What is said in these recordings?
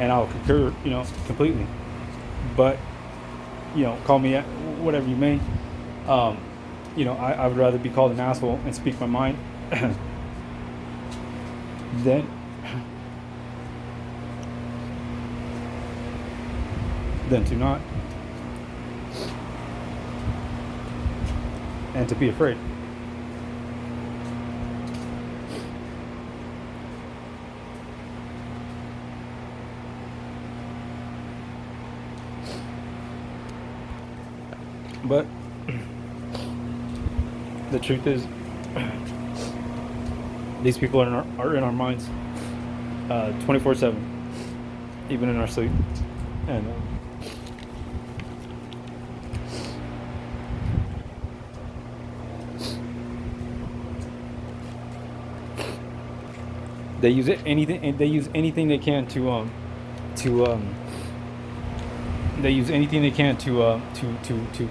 and I'll concur, completely. But call me whatever you may. Um, I would rather be called an asshole and speak my mind than to not, and to be afraid. But the truth is, these people are in our minds 24/7, even in our sleep. And they use it anything. They use anything they can to they use anything they can to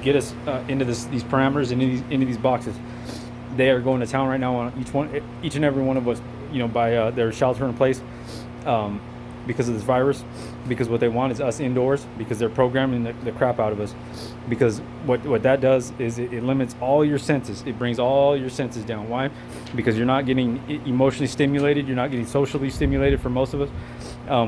get us into these parameters and into these boxes. They are going to town right now on each and every one of us, by their shelter in place, because of this virus. Because what they want is us indoors. Because they're programming the crap out of us. Because what that does is it limits all your senses. It brings all your senses down. Why? Because you're not getting emotionally stimulated. You're not getting socially stimulated for most of us.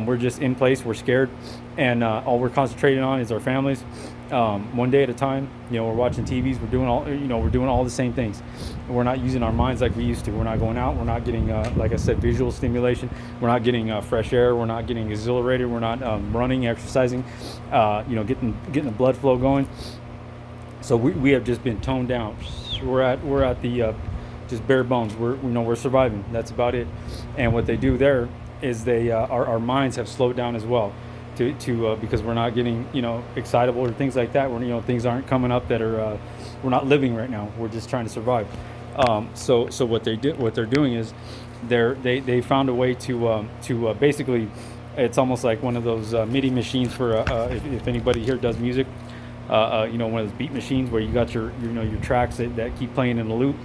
We're just in place. We're scared, and all we're concentrating on is our families. One day at a time. We're watching TVs. We're doing all the same things. We're not using our minds like we used to. We're not going out. We're not getting, like I said, visual stimulation. We're not getting fresh air. We're not getting exhilarated. We're not running, exercising. Getting the blood flow going. So we have just been toned down. We're at the just bare bones. We're surviving. That's about it. And what they do there is our minds have slowed down as well. Because we're not getting excitable or things like that. Things aren't coming up that are we're not living right now. We're just trying to survive. So what they're doing is they found a way to basically, it's almost like one of those MIDI machines for if anybody here does music, one of those beat machines where you got your tracks that keep playing in a loop.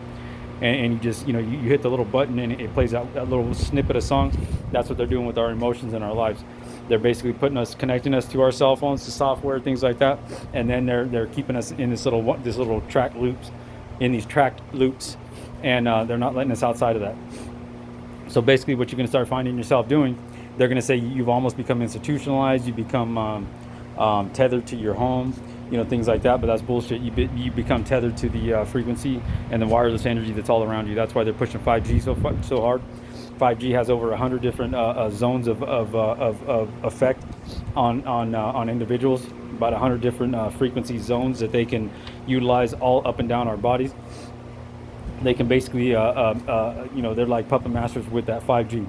And you just you hit the little button and it plays out that little snippet of song. That's what they're doing with our emotions in our lives. They're basically connecting us to our cell phones, to software, things like that, and then they're keeping us in this little track loops, and they're not letting us outside of that. So basically, what you're going to start finding yourself doing, they're going to say you've almost become institutionalized. You become tethered to your home. Things like that, but that's bullshit. You become tethered to the frequency and the wireless energy that's all around you. That's why they're pushing 5G so hard. 5G has over 100 different zones of effect on individuals. About 100 different frequency zones that they can utilize all up and down our bodies. They can basically, they're like puppet masters with that 5G.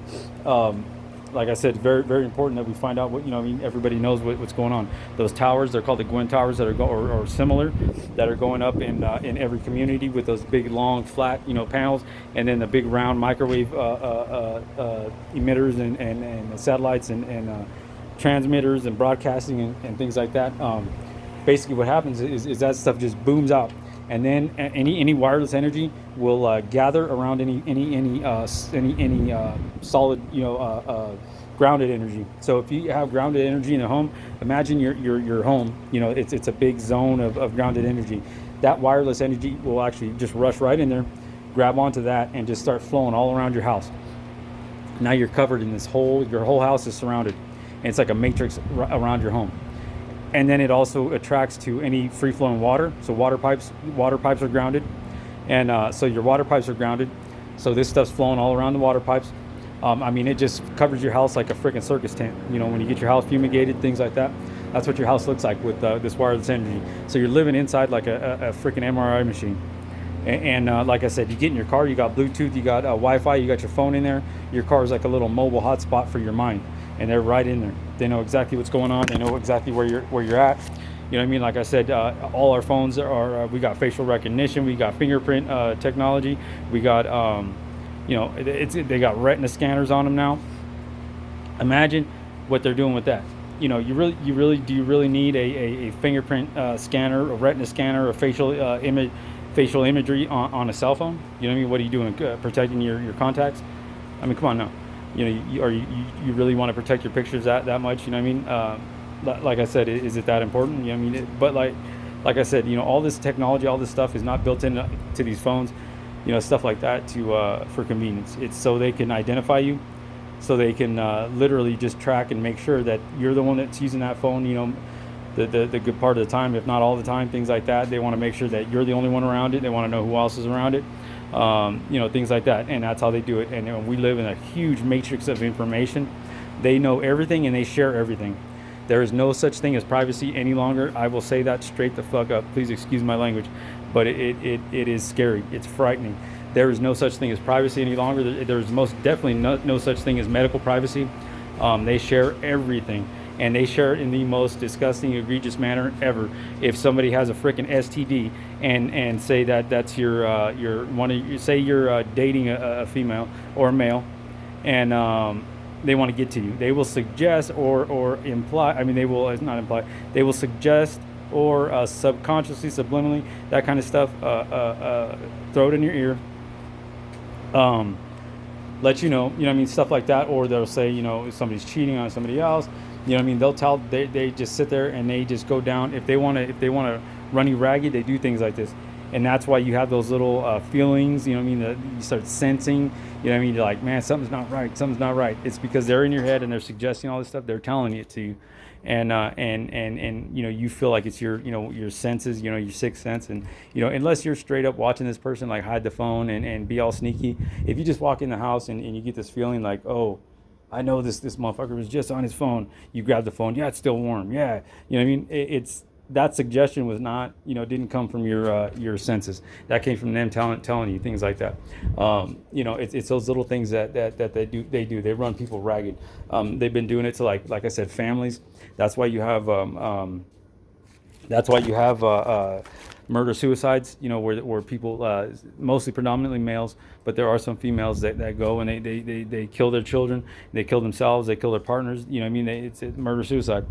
Like I said, very, very important that we find out everybody knows what's going on. Those towers, they're called the Gwyn towers that are or similar, that are going up in every community with those big, long, flat, panels, and then the big round microwave emitters and satellites and transmitters and broadcasting and things like that. Basically, what happens is that stuff just booms out. And then any wireless energy will gather around any solid grounded energy. So if you have grounded energy in a home, imagine your home. It's a big zone of grounded energy. That wireless energy will actually just rush right in there, grab onto that, and just start flowing all around your house. Now you're covered in your whole house is surrounded, and it's like a matrix around your home. And then it also attracts to any free-flowing water. So water pipes are grounded, and so your water pipes are grounded. So this stuff's flowing all around the water pipes. It just covers your house like a freaking circus tent. When you get your house fumigated, things like that. That's what your house looks like with this wireless energy. So you're living inside like a freaking MRI machine. And like I said, you get in your car, you got Bluetooth, you got Wi-Fi, you got your phone in there. Your car is like a little mobile hotspot for your mind, and they're right in there. They know exactly what's going on. They know exactly where you're at. Like I said, all our phones we got facial recognition, we got fingerprint technology, we got they got retina scanners on them now. Imagine what they're doing with that. Do you really need a fingerprint scanner, a retina scanner, a facial imagery on a cell phone? What are you doing? Protecting your contacts? Come on now. You really want to protect your pictures that much? You know what I mean? Like I said, is it that important? You know what I mean? But like I said, all this technology, all this stuff is not built into to these phones, stuff like that to for convenience. It's so they can identify you, so they can literally just track and make sure that you're the one that's using that phone. The good part of the time, if not all the time, things like that. They want to make sure that you're the only one around it. They want to know who else is around it. Things like that, and that's how they do it. And we live in a huge matrix of information. They know everything and they share everything. There is no such thing as privacy any longer. I will say that straight the fuck up. Please excuse my language, but it is scary. It's frightening. There is no such thing as privacy any longer. There's most definitely no such thing as medical privacy. They share everything, and they share it in the most disgusting, egregious manner ever. If somebody has a freaking STD and say that that's your one of you, say you're dating a female or a male, and they want to get to you, they will suggest or imply. I mean, they will not imply. They will suggest or subconsciously, subliminally, that kind of stuff. Throw it in your ear. Um, Let you know what I mean, stuff like that. Or they'll say, if somebody's cheating on somebody else, what I mean, they'll tell, they just sit there and they just go down. If they want to run you ragged, they do things like this. And that's why you have those little feelings, what I mean, that you start sensing, what I mean, you're like, man, something's not right. It's because they're in your head and they're suggesting all this stuff, they're telling it to you. And you feel like it's your senses, your sixth sense. And unless you're straight up watching this person like hide the phone and be all sneaky, if you just walk in the house and you get this feeling like, oh, I know this motherfucker was just on his phone, you grab the phone, yeah, it's still warm, yeah, what I mean, it's that suggestion was not, didn't come from your senses. That came from them telling you things like that. It's those little things that they run people ragged. They've been doing it to like I said, families. That's why you have murder suicides. Where people, mostly predominantly males, but there are some females that go and they kill their children, they kill themselves, they kill their partners. I mean, it's murder suicide.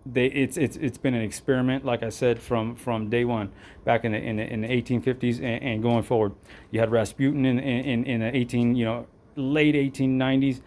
It's been an experiment, like I said, from day one, back in the 1850s and going forward. You had Rasputin in the late 1890s,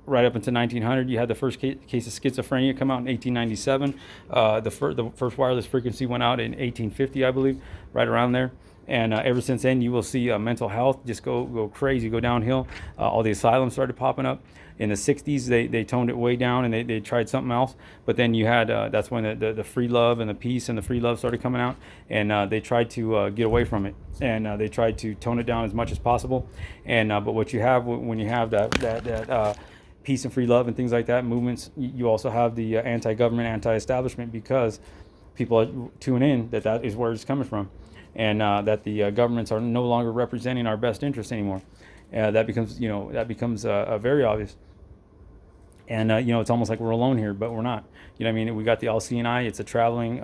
right up into 1900. You had the first case of schizophrenia come out in 1897. The first wireless frequency went out in 1850, I believe, right around there. And ever since then, you will see mental health just go crazy, go downhill. All the asylums started popping up. In the 60s, they toned it way down and they tried something else. But then you had, that's when the free love and the peace and the free love started coming out. And they tried to get away from it. And they tried to tone it down as much as possible. And but what you have when you have that peace and free love and things like that, movements, you also have the anti-government, anti-establishment, because people tune in that is where it's coming from. And that the governments are no longer representing our best interests anymore. That becomes very obvious. And it's almost like we're alone here, but we're not. I mean, we got the all-seeing eye. It's a traveling,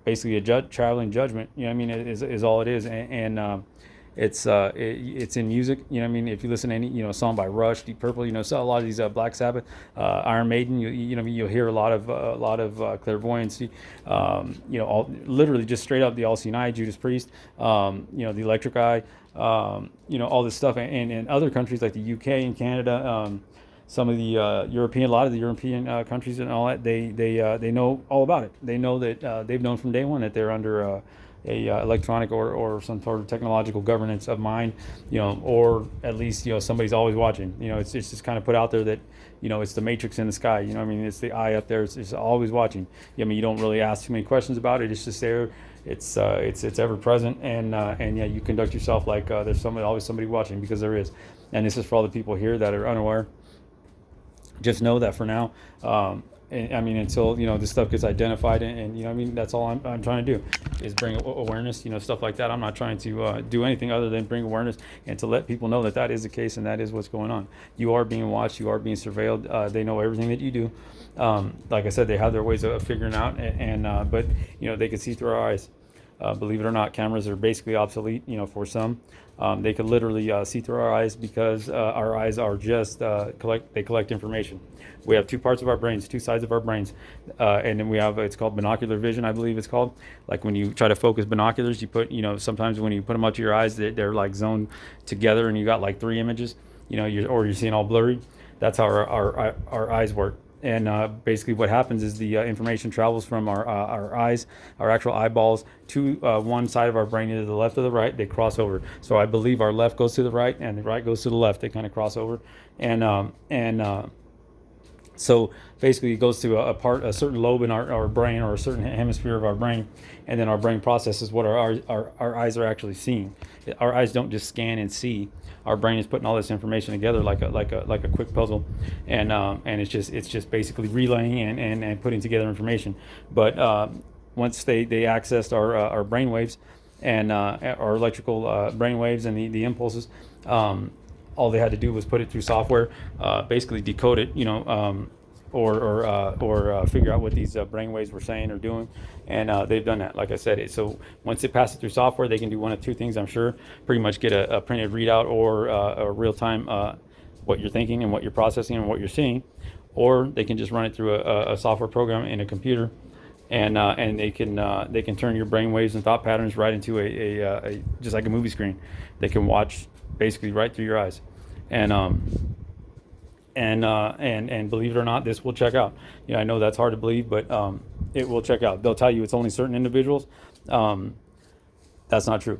basically a traveling judgment. I mean, it is all it is. And it's in music. I mean, if you listen to any song by Rush, Deep Purple, so a lot of these Black Sabbath, Iron Maiden, you'll hear a lot of clairvoyancy. Literally just straight up the all-seeing eye, Judas Priest, the electric eye. All this stuff, and in other countries like the UK and Canada, some of the a lot of the European countries and all that, they know all about it. They know that they've known from day one that they're under a electronic or some sort of technological governance of mind, or at least somebody's always watching. It's just kind of put out there that it's the matrix in the sky. I mean, it's the eye up there. It's always watching. I mean, you don't really ask too many questions about it. It's just there. It's ever present, and yeah, you conduct yourself like there's always somebody watching, because there is. And this is for all the people here that are unaware. Just know that for now. I mean, until this stuff gets identified, and I mean, that's all I'm trying to do is bring awareness, stuff like that. I'm not trying to do anything other than bring awareness and to let people know that is the case and that is what's going on. You are being watched, you are being surveilled. They know everything that you do. Like I said, they have their ways of figuring out, and but they can see through our eyes. Believe it or not, cameras are basically obsolete. For some, they could literally see through our eyes because our eyes are just collect information. We have two parts of our brains, two sides of our brains, and then we have it's called binocular vision, I believe it's called. Like when you try to focus binoculars, you put sometimes when you put them up to your eyes, they're like zoned together, and you got like three images. You're seeing all blurry. That's how our eyes work. And basically, what happens is the information travels from our eyes, our actual eyeballs, to one side of our brain, either the left or the right. They cross over. So I believe our left goes to the right, and the right goes to the left. They kind of cross over, and so basically, it goes to a certain lobe in our brain, or a certain hemisphere of our brain, and then our brain processes what our eyes are actually seeing. Our eyes don't just scan and see. Our brain is putting all this information together like a quick puzzle, and it's just basically relaying and putting together information. But once they accessed our brain waves and our electrical brain waves and the impulses. All they had to do was put it through software, basically decode it, or figure out what these brainwaves were saying or doing, and they've done that. Like I said, so once they pass it through software, they can do one of two things. I'm sure, pretty much get a printed readout or a real time what you're thinking and what you're processing and what you're seeing, or they can just run it through a software program in a computer. And they can turn your brainwaves and thought patterns right into a just like a movie screen. They can watch basically right through your eyes, and believe it or not, this will check out. I know that's hard to believe, but it will check out. They'll tell you it's only certain individuals. That's not true.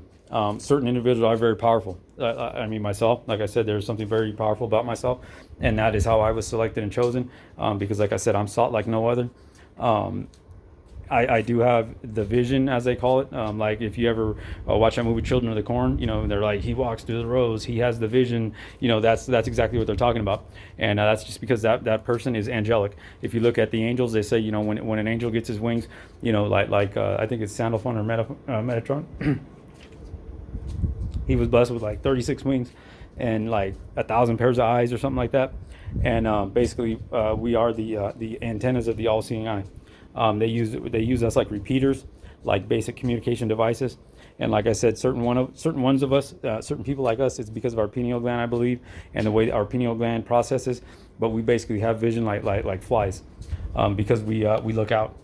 Certain individuals are very powerful. I mean, myself, like I said, there's something very powerful about myself, and that is how I was selected and chosen. Because, like I said, I'm sought like no other. I do have the vision, as they call it. Like if you ever watch that movie Children of the Corn, they're like, he walks through the rows, he has the vision. That's exactly what they're talking about, and that's just because that person is angelic. If you look at the angels, they say when an angel gets his wings, like I think it's Sandalphon or Metatron. He was blessed with like 36 wings and like 1,000 pairs of eyes or something like that. And basically, we are the antennas of the all-seeing eye. They use us like repeaters, like basic communication devices. And like I said, certain ones of us, certain people like us, it's because of our pineal gland, I believe, and the way our pineal gland processes. But we basically have vision like flies, because we look out.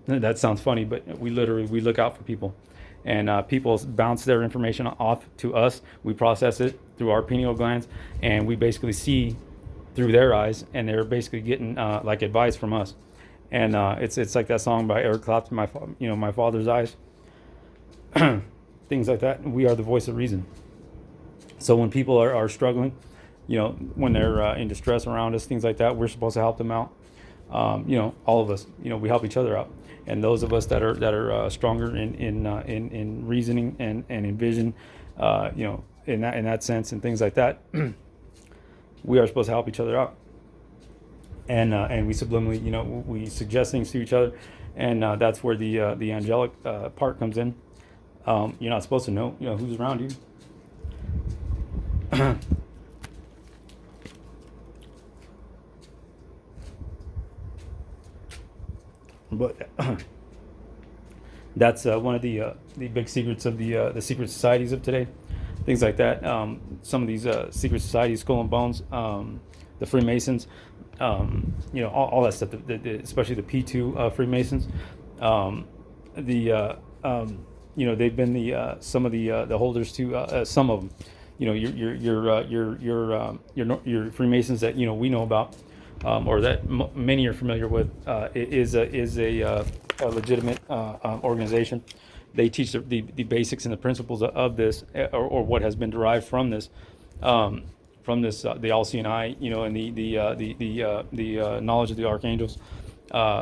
That sounds funny, but we look out for people, and people bounce their information off to us. We process it through our pineal glands, and we basically see through their eyes, and they're basically getting like advice from us. And it's like that song by Eric Clapton, my father's eyes, things like that. We are the voice of reason. So when people are struggling, when they're in distress around us, things like that, we're supposed to help them out. All of us, we help each other out. And those of us that are stronger in reasoning and in vision, in that sense and things like that, we are supposed to help each other out. And we subliminally, we suggest things to each other, and that's where the angelic part comes in. You're not supposed to know, who's around you. But that's one of the big secrets of the secret societies of today, things like that. Some of these secret societies, Skull and Bones, the Freemasons, all that stuff, especially the P2 Freemasons. They've been some of the holders to some of them. Your Freemasons that we know about, or that many are familiar with, is a legitimate organization. They teach the basics and the principles of this, or what has been derived from this. The all-seeing eye, and the knowledge of the archangels,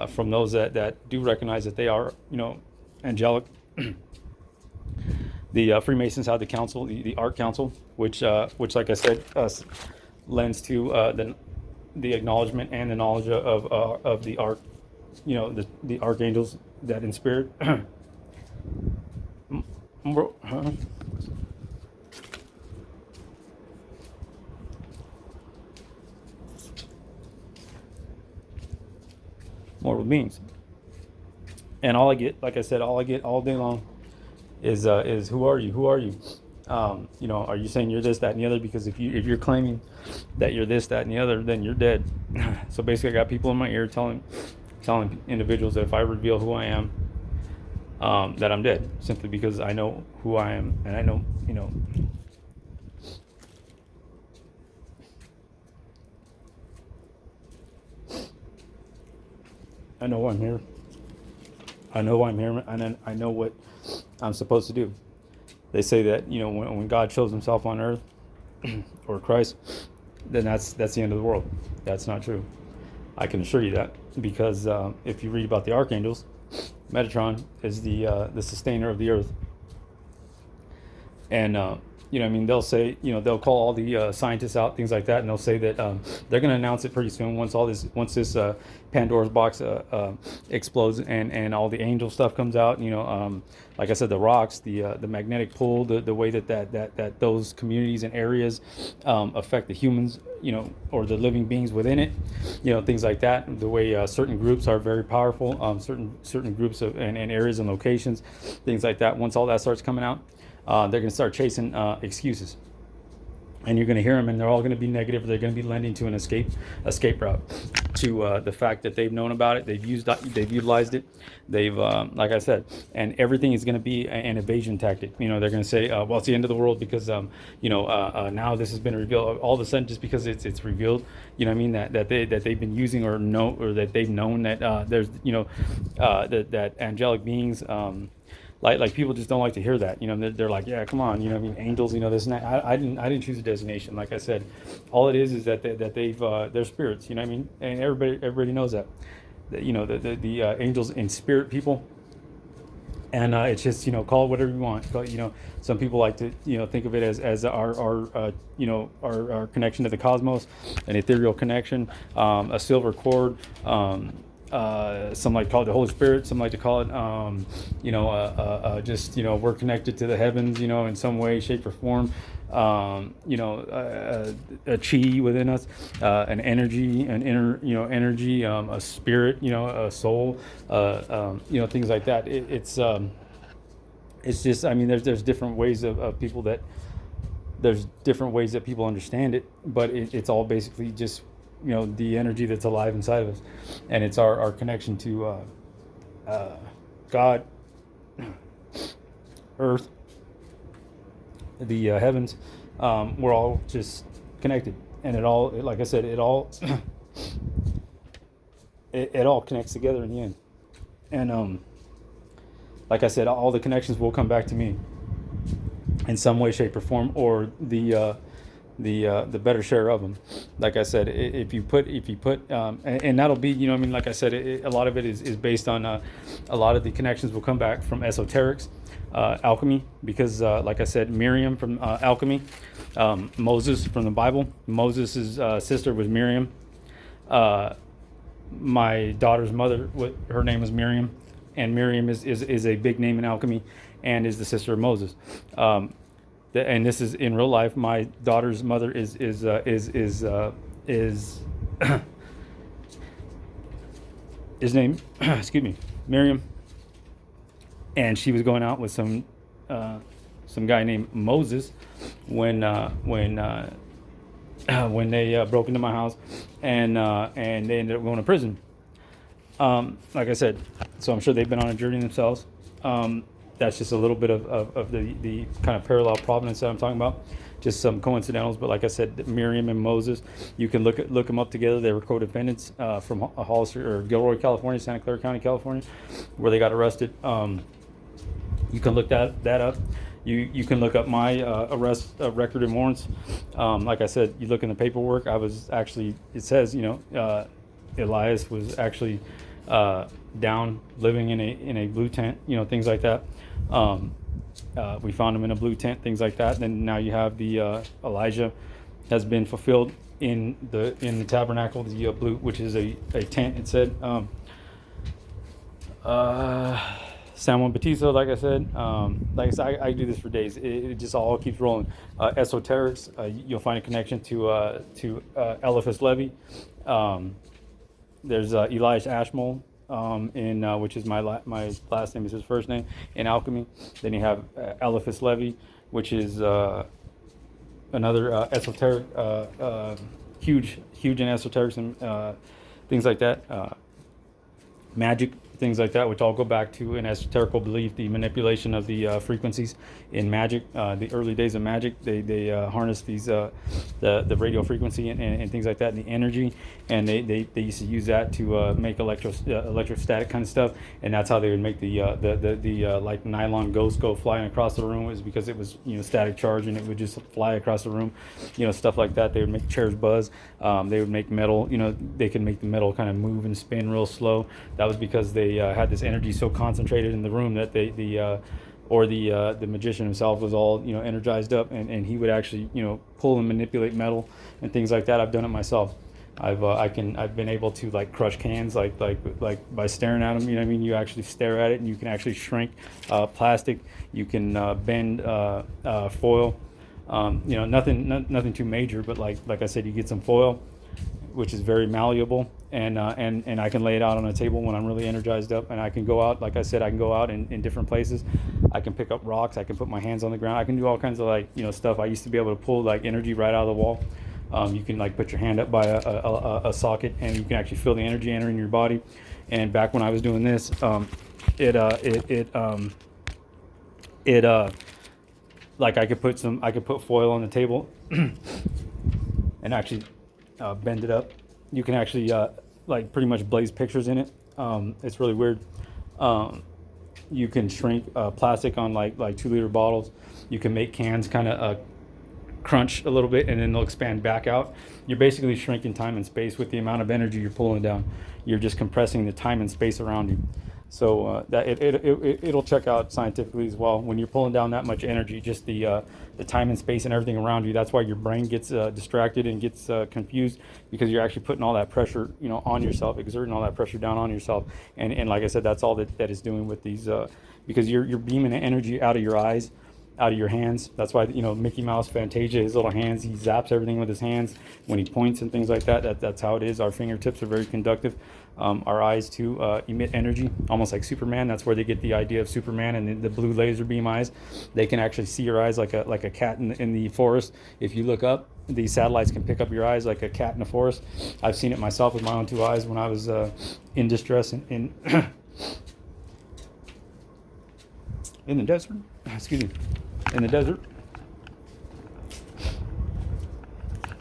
from those that do recognize that they are, angelic. The Freemasons have the council, the Ark Council, which like I said, lends to the acknowledgement and the knowledge of the Ark, the archangels that in spirit. Mortal beings. And all I get, like I said, all day long is who are you? Who are you? Are you saying you're this, that, and the other? Because if you're claiming that you're this, that, and the other, then you're dead. So basically, I got people in my ear telling individuals that if I reveal who I am, that I'm dead, simply because I know who I am, and I know, I know why I'm here. I know why I'm here, and then I know what I'm supposed to do. They say that when God shows Himself on earth, or Christ, then that's the end of the world. That's not true. I can assure you that, because if you read about the archangels, Metatron is the sustainer of the earth, and they'll say, they'll call all the scientists out, things like that, and they'll say that they're going to announce it pretty soon, once this Pandora's box explodes, and all the angel stuff comes out. Like I said, the rocks, the magnetic pull, the way that those communities and areas affect the humans, or the living beings within it, things like that. The way certain groups are very powerful, certain groups and areas and locations, things like that. Once all that starts coming out, they're going to start chasing excuses, and you're going to hear them, and they're all going to be negative. They're going to be lending to an escape route to the fact that they've known about it, they've utilized it, they've like I said, and everything is going to be an evasion tactic. They're going to say, well, it's the end of the world because now this has been revealed. All of a sudden, just because it's revealed, that they've been using, or that they've known that there's that angelic beings. Like people just don't like to hear that. They're like, yeah, come on, angels, this and that. I didn't choose a designation. Like I said, all it is that they've they're spirits. And everybody knows that. The angels in spirit people, and it's just call it whatever you want. Some people like to think of it as our connection to the cosmos, an ethereal connection, a silver cord. Some like to call it the Holy Spirit. Some like to call it, just we're connected to the heavens, in some way, shape, or form. A chi within us, an energy, an inner, energy, a spirit, a soul, things like that. It's just, there's different ways of people that, there's different ways that people understand it, but it's all basically just the energy that's alive inside of us, and it's our connection to God, earth, the heavens. We're all just connected, and it all, like I said, it all it all connects together in the end. And like I said, all the connections will come back to me in some way, shape, or form, or the better share of them. Like I said, if you put and that'll be, like I said, a lot of it is based on a lot of the connections will come back from esoterics, alchemy, because like I said, Miriam from alchemy, Moses from the Bible. Moses' sister was Miriam. My daughter's mother, her name was Miriam, and Miriam is a big name in alchemy, and is the sister of Moses. And this is in real life. My daughter's mother is his name, excuse me, Miriam, and she was going out with some guy named Moses when they broke into my house, and they ended up going to prison. Like I said, so I'm sure they've been on a journey themselves. That's just a little bit of the kind of parallel providence that I'm talking about. Just some coincidentals, but like I said, Miriam and Moses, you can look them up together. They were co-defendants from Hollister or Gilroy, California, Santa Clara County, California, where they got arrested. You can look that up. You can look up my arrest record and warrants. Like I said, you look in the paperwork. I was actually, it says, Elias was actually down living in a blue tent, things like that. We found him in a blue tent, things like that. Then now you have the Elijah has been fulfilled in the tabernacle, the blue, which is a tent. It said San Juan Bautista, like I said. I do this for days. It just all keeps rolling. Esoterics, you'll find a connection to Eliphas Levi. There's Elias Ashmole. in which is my last name is his first name in alchemy. Then you have Eliphas Levi, which is another esoteric, huge in esoterics and things like that. Magic, things like that, which all go back to an esoterical belief, the manipulation of the frequencies in magic. The early days of magic, they harness these the radio frequency and things like that, and the energy, and they used to use that to make electrostatic kind of stuff, and that's how they would make the like nylon ghost go flying across the room, is because it was static charge and it would just fly across the room, stuff like that. They would make chairs buzz. They would make metal, they could make the metal kind of move and spin real slow. That was because they had this energy so concentrated in the room that the magician himself was all energized up, and he would actually pull and manipulate metal and things like that. I've done it myself. I've been able to like crush cans like by staring at them. You actually stare at it and you can actually shrink plastic. You can bend foil. Nothing too major, but like I said, you get some foil, which is very malleable, and I can lay it out on a table when I'm really energized up, and I can go out, like I said, I can go out in different places. I can pick up rocks, I can put my hands on the ground, I can do all kinds of stuff. I used to be able to pull like energy right out of the wall. You can like put your hand up by a socket, and you can actually feel the energy entering your body. And back when I was doing this, like I could put foil on the table and actually bend it up. You can actually like pretty much blaze pictures in it. It's really weird. You can shrink plastic on like 2-liter bottles. You can make cans kind of crunch a little bit, and then they'll expand back out. You're basically shrinking time and space with the amount of energy you're pulling down. You're just compressing the time and space around you. So that it'll check out scientifically as well. When you're pulling down that much energy, just the time and space and everything around you, that's why your brain gets distracted and gets confused, because you're actually putting all that pressure on yourself, exerting all that pressure down on yourself. And like I said, that's all that is doing with these, because you're beaming energy out of your eyes, out of your hands. That's why Mickey Mouse, Fantasia, his little hands, he zaps everything with his hands when he points and things like that. That's how it is. Our fingertips are very conductive. Our eyes too emit energy, almost like Superman. That's where they get the idea of Superman and the blue laser beam eyes. They can actually see your eyes like a cat in the forest. If you look up, these satellites can pick up your eyes like a cat in the forest. I've seen it myself with my own 2 eyes when I was in distress in in the desert. Excuse me. In the desert,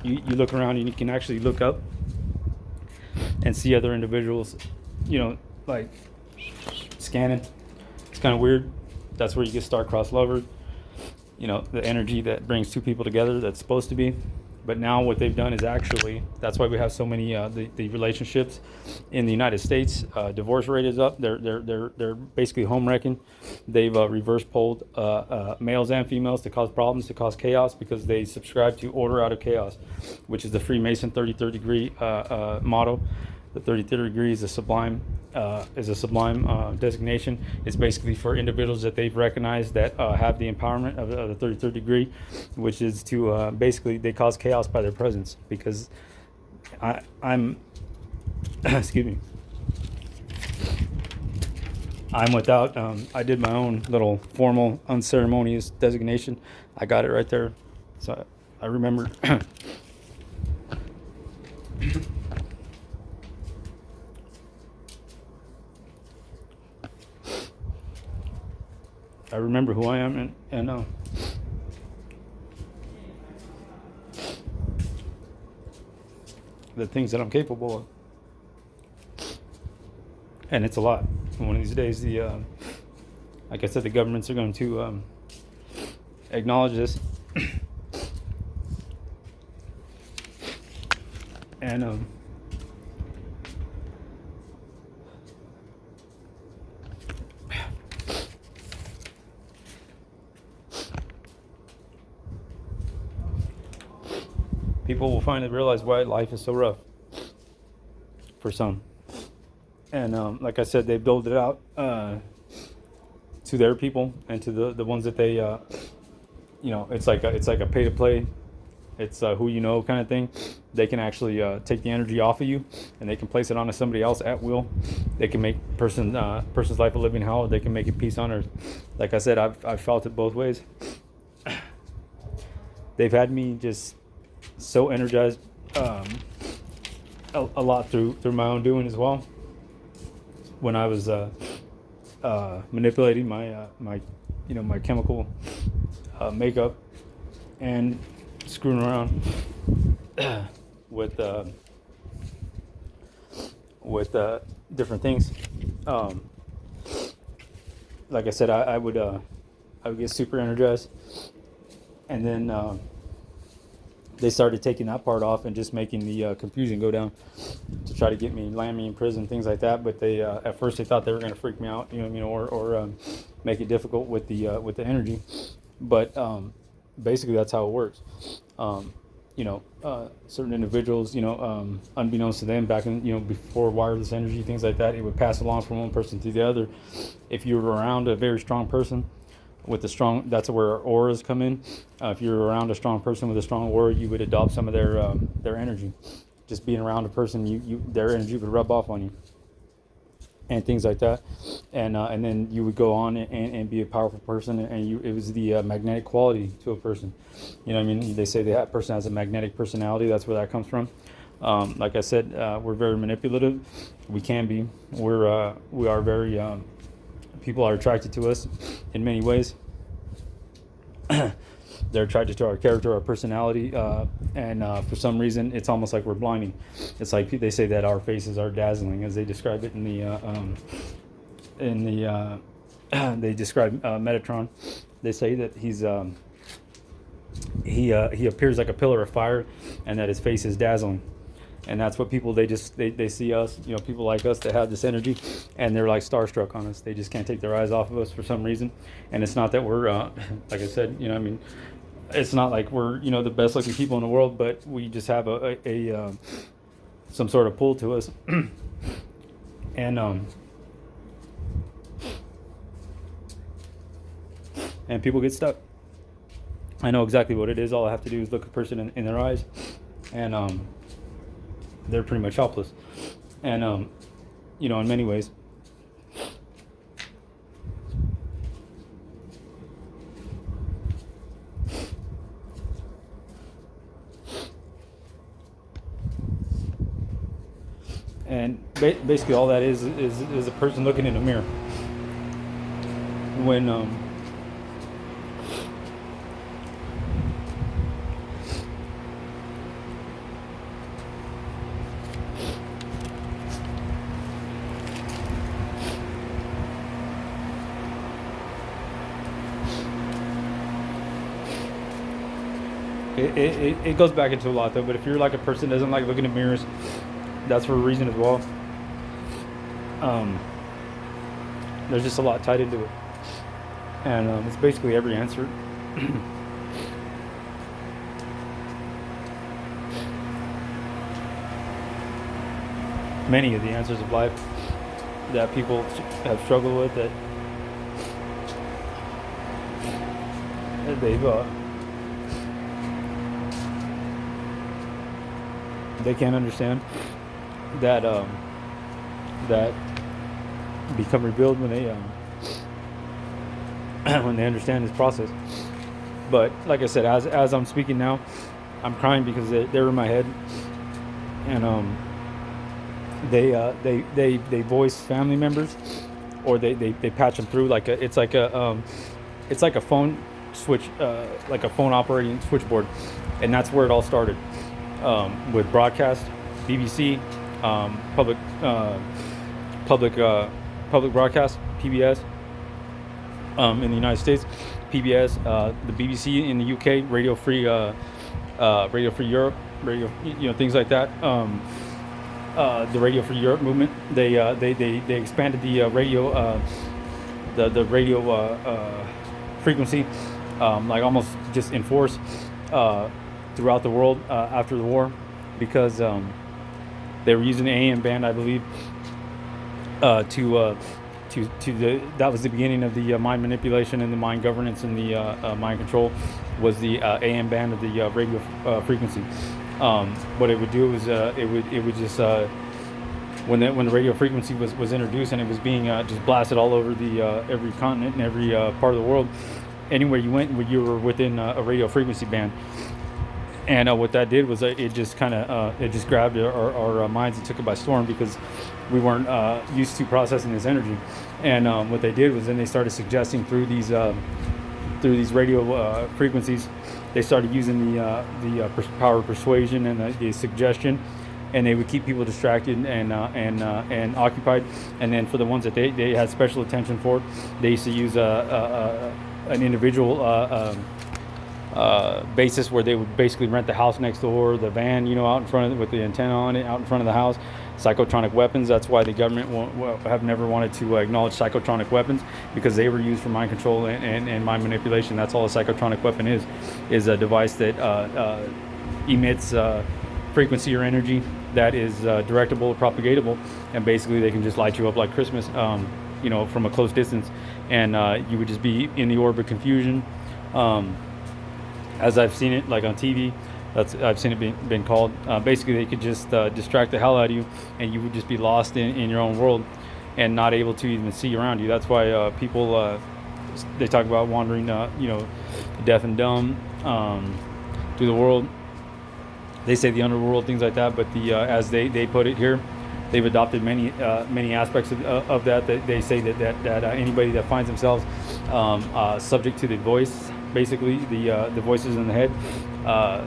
you look around and you can actually look up and see other individuals, like scanning. It's kind of weird. That's where you get star-crossed lovers. The energy that brings 2 people together, that's supposed to be. But now what they've done is actually, that's why we have so many the relationships in the United States. Divorce rate is up. They're basically home wrecking. They've reverse polled males and females to cause problems, to cause chaos, because they subscribe to order out of chaos, which is the Freemason 33rd degree motto. The 33rd degree is a sublime designation. It's basically for individuals that they've recognized that have the empowerment of the 33rd degree, which is to basically, they cause chaos by their presence, because I'm excuse me, I'm without I did my own little formal unceremonious designation. I got it right there, so I remember. I remember who I am, and the things that I'm capable of, and it's a lot. And one of these days, like I said, the governments are going to acknowledge this, and people will finally realize why life is so rough for some. And like I said, they build it out to their people and to the ones that they, it's like a pay to play. It's who kind of thing. they can actually take the energy off of you, and they can place it onto somebody else at will. They can make person's life a living hell. They can make it peace on earth. Like I said, I've felt it both ways. They've had me just so energized, a lot through my own doing as well. When I was manipulating my my chemical makeup and screwing around with different things. Like I said, I would get super energized, and then they started taking that part off and just making the confusion go down to try to get me, land me in prison, things like that. But they at first they thought they were going to freak me out, or make it difficult with the energy. But basically that's how it works. Certain individuals, unbeknownst to them, back in before wireless energy, things like that, it would pass along from one person to the other. If you were around a very strong person with a strong, that's where auras come in. If you're around a strong person with a strong aura, you would adopt some of their energy. Just being around a person, their energy would rub off on you, and things like that. And then you would go on and be a powerful person, and it was the magnetic quality to a person. They say that person has a magnetic personality. That's where that comes from. Like I said, we're very manipulative. We can be. We are very. People are attracted to us in many ways. They're attracted to our character, our personality, and for some reason, it's almost like we're blinding. It's like they say that our faces are dazzling, as they describe it in the they describe Metatron. They say that he appears like a pillar of fire, and that his face is dazzling. And that's what people, they see us, people like us that have this energy, and they're like starstruck on us. They just can't take their eyes off of us for some reason. And it's not that we're, like I said, it's not like we're, the best looking people in the world, but we just have a some sort of pull to us. And people get stuck. I know exactly what it is. All I have to do is look a person in their eyes, and they're pretty much helpless. And in many ways, and basically all that is a person looking in a mirror. When it goes back into a lot though. But if you're like a person that doesn't like looking in mirrors, that's for a reason as well. There's just a lot tied into it, and it's basically every answer. Many of the answers of life that people have struggled with, that they've they can't understand, that become revealed when they when they understand this process. But like I said, as I'm speaking now, I'm crying because they're in my head, and they voice family members, or they patch them through it's like a phone switch, like a phone operating switchboard, and that's where it all started. With broadcast, BBC, public broadcast, PBS, in the United States, PBS, the BBC in the UK, Radio Free Europe, things like that. The Radio Free Europe movement, they expanded the radio, the radio frequency, like almost just in force, throughout the world after the war, because they were using the AM band, I believe, that was the beginning of the mind manipulation and the mind governance and the mind control, was the AM band of the radio frequency. What it would do was it would just when the radio frequency was introduced and it was being just blasted all over the every continent and every part of the world, anywhere you went, you were within a radio frequency band. And what that did was it just kind of it just grabbed our minds and took it by storm because we weren't used to processing this energy. And what they did was then they started suggesting through these radio frequencies, they started using the power of persuasion and the suggestion, and they would keep people distracted and occupied. And then for the ones that they had special attention for, they used to use an individual basis where they would basically rent the house next door, the van, out in front of it with the antenna on it, out in front of the house. Psychotronic weapons. That's why the government have never wanted to acknowledge psychotronic weapons, because they were used for mind control and mind manipulation. That's all a psychotronic weapon is a device that emits frequency or energy that is directable or propagatable, and basically they can just light you up like Christmas, from a close distance, and you would just be in the orb of confusion. As I've seen it, like on TV, I've seen it been called. Basically, they could just distract the hell out of you, and you would just be lost in your own world, and not able to even see around you. That's why people they talk about wandering, deaf and dumb through the world. They say the underworld, things like that. But as they put it here, they've adopted many aspects of that. They say that anybody that finds themselves subject to the voice, basically the voices in the head,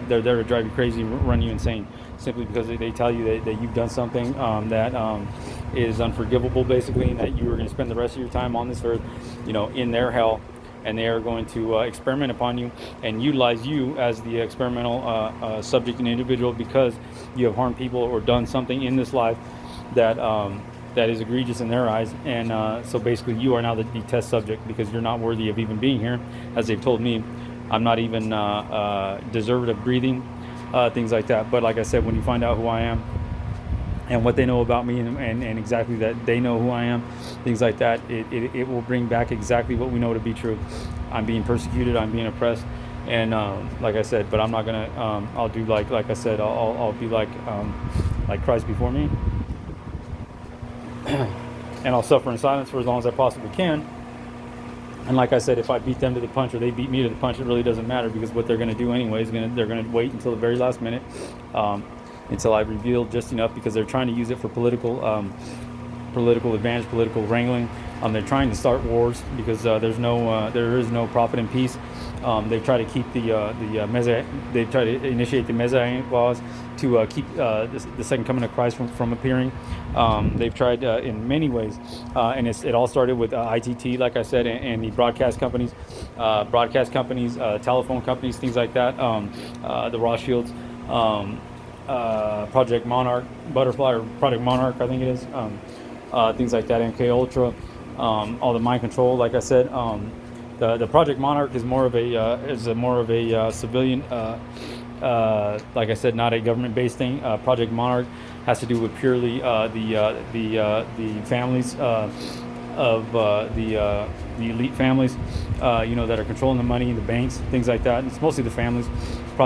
they're there to drive you crazy, run you insane, simply because they tell you that you've done something that is unforgivable, basically, and that you are going to spend the rest of your time on this earth, in their hell, and they are going to experiment upon you and utilize you as the experimental subject and individual, because you have harmed people or done something in this life that is egregious in their eyes. And so basically you are now the test subject, because you're not worthy of even being here. As they've told me, I'm not even deserving of breathing, things like that. But like I said, when you find out who I am and what they know about me, and exactly that they know who I am, things like that, it will bring back exactly what we know to be true. I'm being persecuted, I'm being oppressed, and like I said, but I'm not gonna I'll do like I said, I'll be like Christ before me, and I'll suffer in silence for as long as I possibly can. And like I said, if I beat them to the punch or they beat me to the punch, it really doesn't matter, because what they're going to do anyway is they're going to wait until the very last minute, until I reveal just enough, because they're trying to use it for political advantage, political wrangling. They're trying to start wars, because there is no profit in peace. They try to keep they try to initiate the Messianic laws to keep the second coming of Christ from appearing. They've tried in many ways, and it all started with ITT, like I said, and the broadcast companies, telephone companies, things like that. The Rothschilds, Project Monarch, Butterfly, or Project Monarch, I think it is. Things like that, MK Ultra, all the mind control, like I said. The Project Monarch is more of a civilian, like I said, not a government-based thing. Project Monarch has to do with purely the families of the elite families, that are controlling the money, the banks, things like that. It's mostly the families.